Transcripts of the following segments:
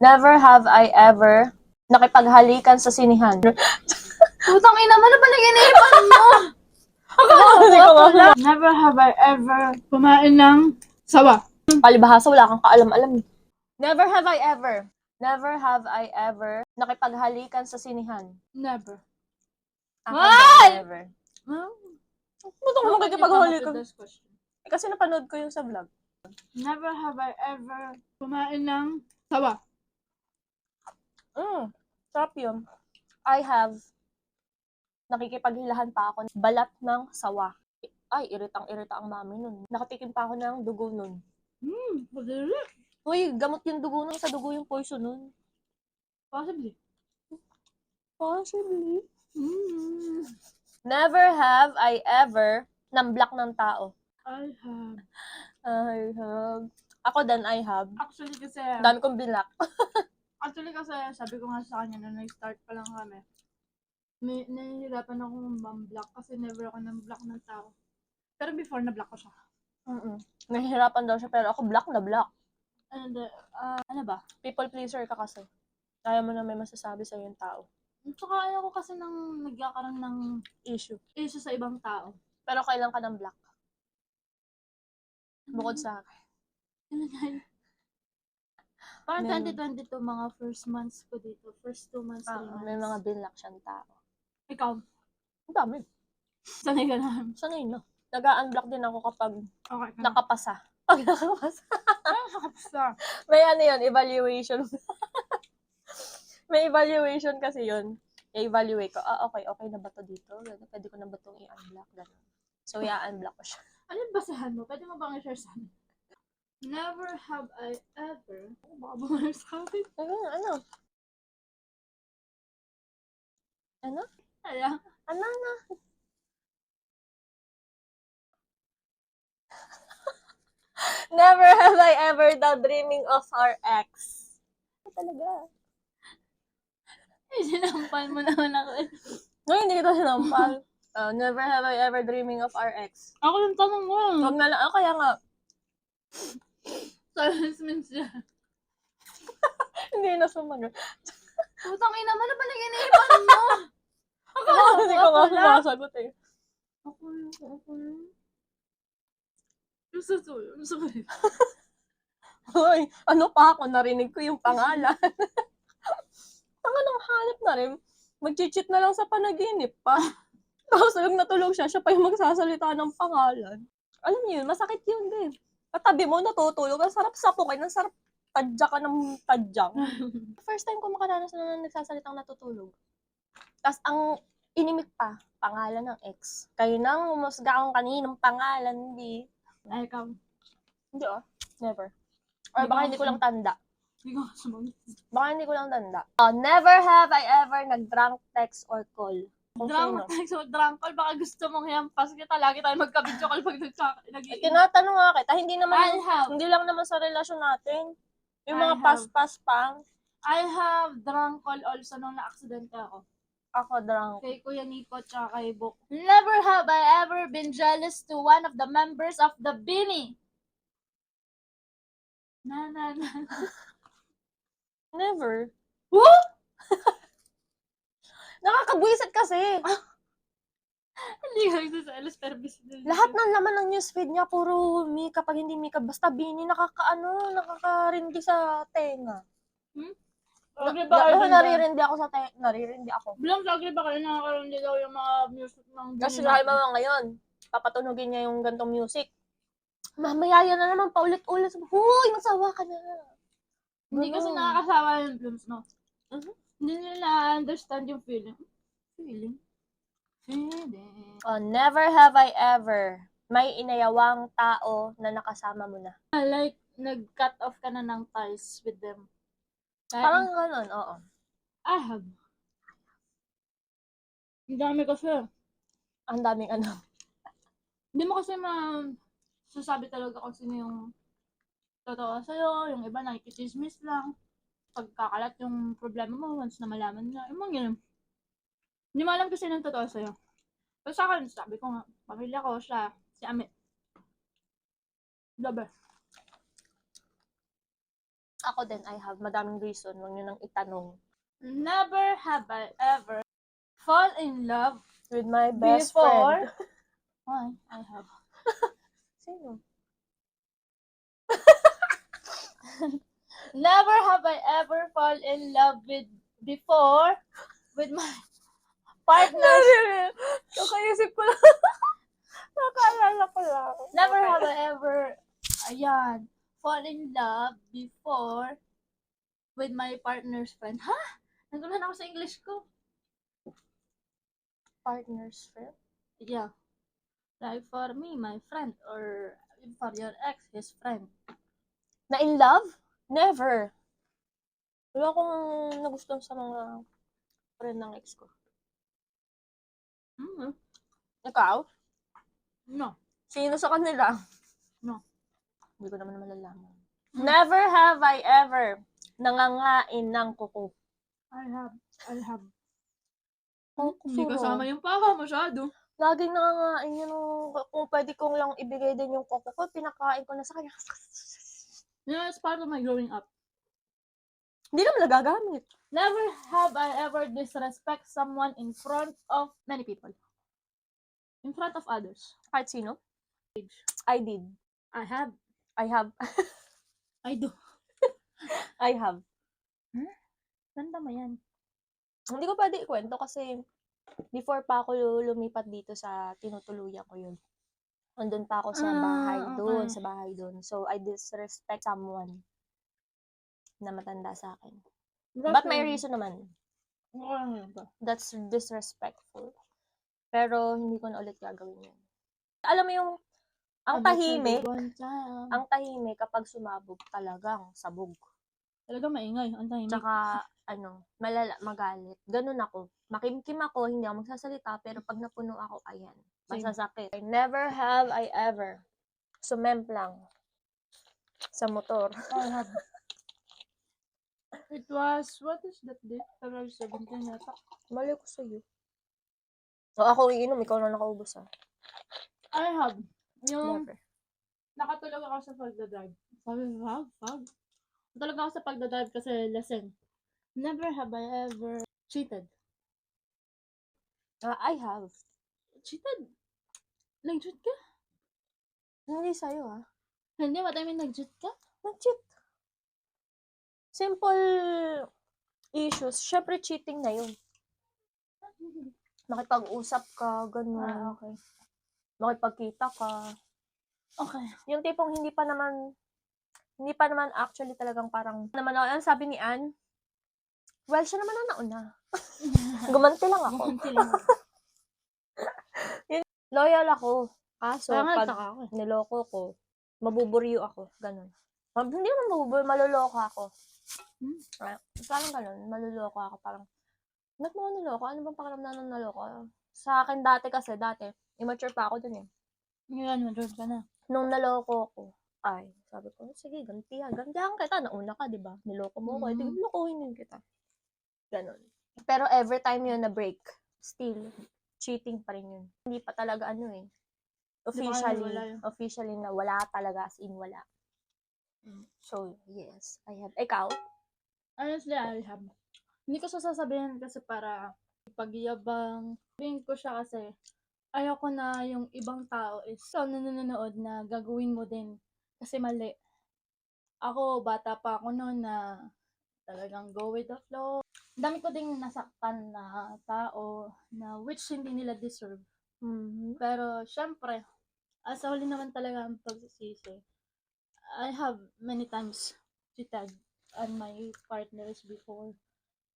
Never have I ever nakipaghalikan sa sinihan. Putang ina mo, ano ba nag-inipan mo? Hindi ko nga. Never have I ever kumain ng sawa. Palibhasa, wala kang kaalam-alam. Never have I ever nakipaghalikan sa sinihan. Never. Ako Why? never. Huh? Ba't ako nakipaghalikan? Kasi napanood ko yung sa vlog. Never have I ever kumain ng sawa. Sarap yun. I have nakikipaghilahan pa ako ng balat ng sawa. Ay, iritang-irita ang mami nun. Nakatikim pa ako ng dugo nun. Madali. Uy, gamot yung dugo nun. Sa dugo yung poison nun. Possibly. Possibly. Never have I ever namblock ng tao. I have. Ako din, I have. Actually kasi, Dami kong binlock. sabi ko nga sa kanya na nag-start pa lang kami. Nahihirapan akong mag-block kasi never ako nang-block ng tao. Pero before, na-block ko siya. Nahihirapan daw siya pero ako block na block. And, ano ba? People pleaser ka kasi. Kaya mo na may masasabi sa yung tao. Tsaka ayaw ko kasi nang nagkakaroon ng Issue. sa ibang tao. Pero kailan ka ng block? Bukod sa akin. Ano yan? Parang Meron. 2022, mga first months ko dito. First 2 months, 3 months. May mga binlock siyang tao. Ikaw, Ang dami. sanay ka na. Sanay na. Nag-unblock din ako kapag Okay ka na. nakapasa. Pag nakapasa. Nakapasa. May ano yun, evaluation. May evaluation kasi yun. I-evaluate ko, okay na ba to dito? Gano'n, pwede ko na ba itong i-unblock? Gano'n. So, i-unblock ko siya. Ano yung basahan mo? Pwede mo bang i-share sa amin? Never have I ever. Baka bumalik sa akin. Ano? Ayan. Ano? Never have I ever daw dreaming of our ex. Talaga. Sinampal mo naman ako. No, hindi kita sinampal. Never have I ever dreaming of our ex. Ako yung tanong mo. Huwag na lang. Kaya nga. Silence means yeah. Hindi na sumagot. Putang ina mo, ano ba nag-inipan mo? Hindi ko nga sumasagot eh. Ako yun. Yung susuyo. Hoy, ano pa ako? Narinig ko yung pangalan. Ang anong hanap na rin. Mag-cheat na lang sa panaginip pa. Tapos natulog siya pa yung magsasalita ng pangalan. Alam niyo yun, masakit yun din. Katabi mo, natutulog. Ang sarap sapukin, ang sarap tadya ka ng tadyang. First time ko makaranas na nagsasalitang natutulog. Tapos ang inimik pa, pangalan ng ex. Kayo nang umusga akong kaninong pangalan, hindi. Ay, ikaw. Hindi never. Or baka hindi ko lang tanda. Hindi ko sumagot. Baka hindi ko lang tanda. Never have I ever nag-drunk text or call. Kung sino. Drunk call, baka gusto mong hampas kita. Lagi tayo magka-video call pag nag-iingat. Tinatanong nga kita, hindi naman, I have. hindi lang naman sa relasyon natin. Yung I mga have. pas-pas pa. I have drunk call also nung na-aksidente ako. Ako drunk. Kay Kuya Nico tsaka kay Bok. Never have I ever been jealous to one of the members of the Bini. Na. Never. Woo! Nakakabwisit kasi. Hindi ka nagsasalas pero busy na. Lahat ng laman ng newsfeed niya, puro Mika. Pag hindi Mika, basta Bini, nakakarindi sa tenga. Naririndi ako sa tenga. Naririndi ako. Bilang lagi ba kayo nakakaroon din daw yung mga music ng Bini? Kasi dahil mga ngayon, papatunugin niya yung gantong music. Mamaya yan na naman, paulit-ulit. Huy, magsawa ka na. Hindi kasi nakakasawa yung films, no? Mhm. Hindi nila understand yung feeling. Never have I ever may inayawang tao na nakasama mo na. Like, nag-cut off ka na ng ties with them. Parang ganun, oo. I have. Ang dami kasi. Ang daming ano. Hindi mo kasi sasabi talaga kung sino yung totoo sa'yo, yung iba nakikichismis lang. Pagkakalat yung problema mo once na malaman nila. Yung mga ganun. Hindi mo alam kasi yung totoo sa'yo. Pero sa akin, sabi ko nga, pamilya ko siya, si Amit. The best. Ako din, I have. Madaming reason. Huwag nyo nang itanong. Never have I ever fall in love With my best before. friend. I have. Sino? Never have I ever fall in love before with my partners. Kakaisip ko lang. Nakaalala ko lang. Never Okay. have I ever, fall in love before with my partner's friend. Ha? Naguluhan ako sa English ko. Partner's friend? Yeah. Like for me, my friend, or for your ex, his friend. Na in love? Never. Wala akong nagustuhan sa mga friend ng ex ko. Mm-hmm. Ikaw? No. Sino sa kanila? No. Hindi ko naman malalaman. Never have I ever nangangain ng kuko. I have. Oh, Hindi kusuro. kasama yung paka masyado. Laging nangangain yun. Kung pwede kong lang ibigay din yung kuko ko, pinakain ko na sa kanya. Yeah, it's part of my growing up. Hindi naman nagagamit. Never have I ever disrespect someone in front of many people. In front of others. Kahit sino? I did. I have. I have. I do. I have. Ganda mo yan. Hindi ko pwede ikwento kasi before pa ako lumipat dito sa tinutuluyan ko yun. Andun pa ako sa bahay doon, okay. sa bahay doon. So, I disrespect someone na matanda sa akin. But may reason naman. That's disrespectful. Pero hindi ko na ulit gagawin yun. Alam mo yung ang tahimik kapag sumabog talagang sabog. Talagang maingay. Ang tahimik. Tsaka, magalit. Ganun ako. Makimkim ako, hindi ako magsasalita, pero pag napuno ako, ayan. Masasakit. Never have I ever sumemplang sa motor. I have. It was, what is that date? February 17 yata. Mali ko sa'yo. O, ako iinom, ikaw na nakaubos I have. Yung, Never. nakatulog ako sa pagdadrive. Fag. Natulog ako sa pagdadrive kasi lasing. Never have I ever cheated. I have. Cheated? Nag-cheat ka? Hindi sa'yo, Hindi, what I mean, nag-cheat ka? Nag-cheat. Simple issues. Syempre, cheating na yun. Makipag-usap ka, ganun. Okay. Makipagkita ka. Okay. Yung tipong hindi pa naman actually talagang parang, ang sabi ni Anne, well, siya naman ang nauna. Gumanti lang ako. Loyal ako. Kaso, pag niloko ko, mabuburyo ako. Ganun. Hindi naman mabuburyo, maluloko ako. Parang ganun, maluloko ako. Parang, ba't mo niloko? Ano bang pakiramdam ng naloko? Sa akin dati, immature pa ako dun eh. Ngayon, mature ka na. Nung naloko ko, sabi ko, sige, gantihan kita. Nauna ka, di ba? Niloko mo ko, edi lokohin din kita. Ganon. Pero every time yun na break, still, cheating pa rin yun. Hindi pa talaga officially na wala talaga, as in wala. So, yes, I have. Ikaw? Honestly, I have. Hindi ko siya sasabihin kasi para pagyabang. Sabihin ko siya kasi ayoko na yung ibang tao is nanonood na gagawin mo din kasi mali. Ako, bata pa ako noon na talagang go with the flow. Dami ko ding nasaktan na tao na which hindi nila deserve. Pero, syempre, sa huli naman talaga ang pagsisisi. I have many times cheated on my partners before.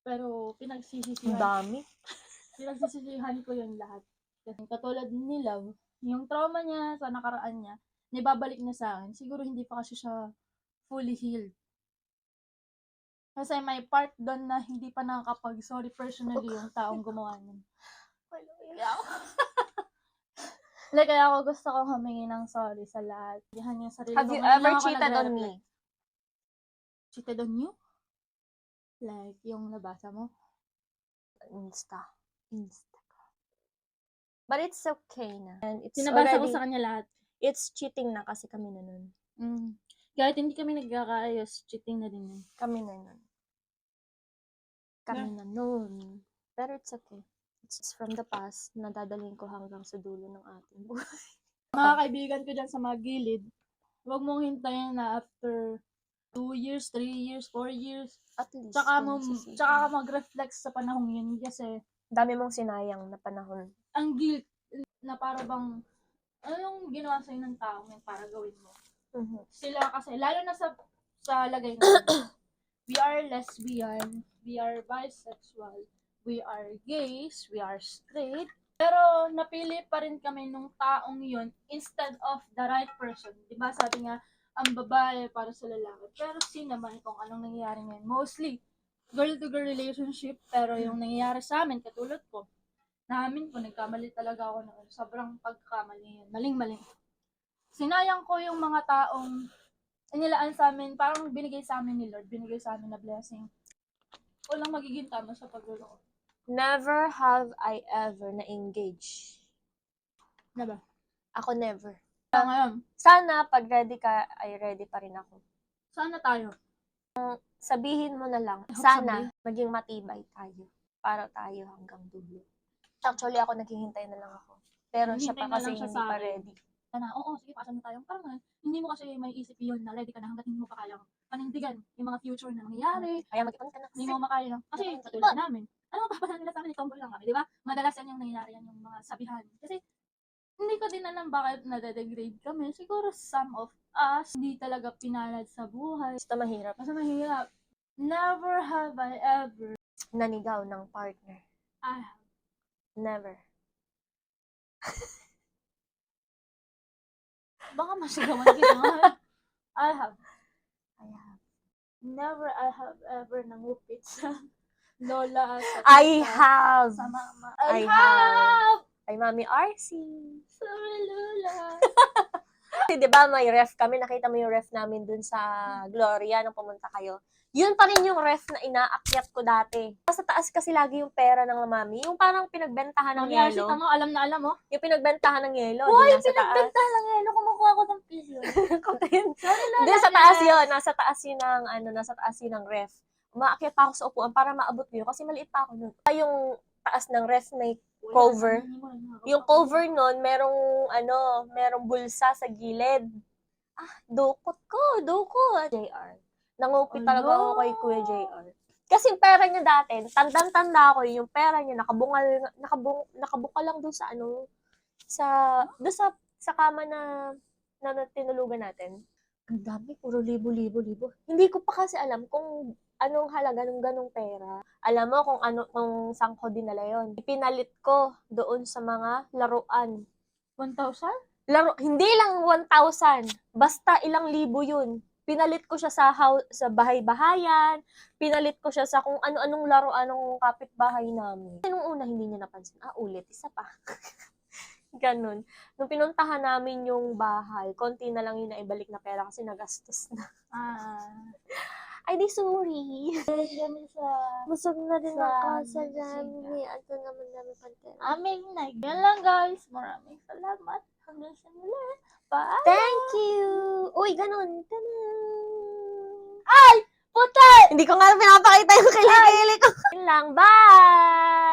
Pero, pinagsisisihan ko yun lahat. Kasi katulad ni Love, yung trauma niya sa nakaraan niya, nibabalik niya sa akin. Siguro hindi pa kasi siya fully healed. Kasi may part doon na hindi pa nakakapag-sorry personally yung taong gumawa niya. Kaya ako gusto kong humingi ng sorry sa lahat. Have you ever cheated on me? Cheated on you? Like, yung nabasa mo? Insta. But it's okay na. And it's Sinabasa ko already, sa kanya lahat. it's cheating na kasi kami na nun. Kahit hindi kami nagkakaayos, cheating na din yun. Kami na nun. Kami na nun. Pero it's okay. It's from the past na dadalhin ko hanggang sa dulo ng ating buhay. Mga kaibigan ko dyan sa mga gilid, huwag mong hintayin na after 2 years, 3 years, 4 years, At least. tsaka sisisihan. ka mag-reflect sa panahong yun kasi Dami mong sinayang na panahon. ang guilt na para bang ano yung ginawa sa'yo ng tao yun para gawin mo. Sila kasi, lalo na sa lagay na we are lesbian, we are bisexual, we are gays, we are straight, pero napili pa rin kami nung taong yun instead of the right person. Diba sabi nga, ang babae para sa lalaki. Pero naman kung anong nangyayari ngayon. Mostly, girl-to-girl relationship, pero yung nangyayari sa amin, katulad ko, namin ko, nagkamali talaga ako noon. Sobrang pagkamali yun. Maling-maling. Sinayang ko yung mga taong inilaan sa amin, parang binigay sa amin ni Lord, binigay sa amin na blessing. Walang magiging tama sa pagluloko. Never have I ever na-engage. Diba? Ako never. Ngayon, Sana pag ready ka, ay ready pa rin ako. sana tayo. Sabihin mo na lang, hope sana maging matibay tayo para tayo hanggang dulo. Actually, ako naghihintay na lang ako. Pero siya pa Naghihintay na kasi lang siya hindi sa pa akin. ready. Sana, oo, sige, pasan na tayo. Parang ganun, hindi mo kasi may isip yun na ready ka na hanggat hindi mo pa kayang panindigan yung mga future na mangyayari. Kaya mag-ipon ka na. Hindi mo makaya. Kasi katulad namin, ano ang papasan nila sa amin, tomboy lang kami, di ba? Madalas yan yung nangyayari yan yung mga sabihan. Kasi hindi ko din alam bakit nade-degrade kami. Siguro some of us hindi talaga pinalad sa buhay. Basta mahirap. Basta mahirap. Never have I ever Nanigaw ng partner. I Never. baka masigawan kita. I have. Never I have ever nangupit sa lola, sa I tita, have. sa mama. I I have. have. Ay, Mami RC. Sorry, lola. Kasi di ba may ref kami, nakita mo yung ref namin dun sa Gloria nung pumunta kayo. Yun pa rin yung ref na inaakyat ko dati. Sa taas kasi lagi yung pera ng mami. Yung parang pinagbentahan ng Mangyari yelo. mo, alam na alam mo. Yung pinagbentahan ng yelo. Hoy, Di nasa taas. pinagbentahan lang yan. Kumukuha ko ng piso. Hindi, sa taas yun. Nasa taas yun ng, nasa taas yun ng ref. Umaakyat pa ako sa upuan para maabot ko yun. Kasi maliit pa ako nun. Yung taas ng ref may cover. Yung cover nun, merong bulsa sa gilid. Dukot. JR. Nangupit talaga ako kay Kuya JR. Kasi yung pera niya dati, tandang-tanda ako yung pera niya, nakabuka lang doon sa kama na tinulugan natin. Ang dami, puro libo. Hindi ko pa kasi alam kung anong halaga ng ganong pera. Alam mo kung saan ko dinala yon. Ipinalit ko doon sa mga laruan. 1,000? Hindi lang 1,000. Basta ilang libo yun. Pinalit ko siya sa bahay-bahayan. Pinalit ko siya sa kung ano-anong laruan ng kapitbahay namin. Nung una, hindi niya napansin. Ulit, isa pa. Ganun. Nung pinuntahan namin yung bahay, konti na lang yung naibalik na pera kasi nagastos na. Ay, di sorry. Busog na din ako sa dami. Ito naman dami pantera. Aming night. Yan lang guys. Maraming salamat. Hanggang sa muli. Bye! Thank you! Uy, ganun. Ay! Puta! Hindi ko nga pinapakita yung kilikili ko. Yun lang. Bye!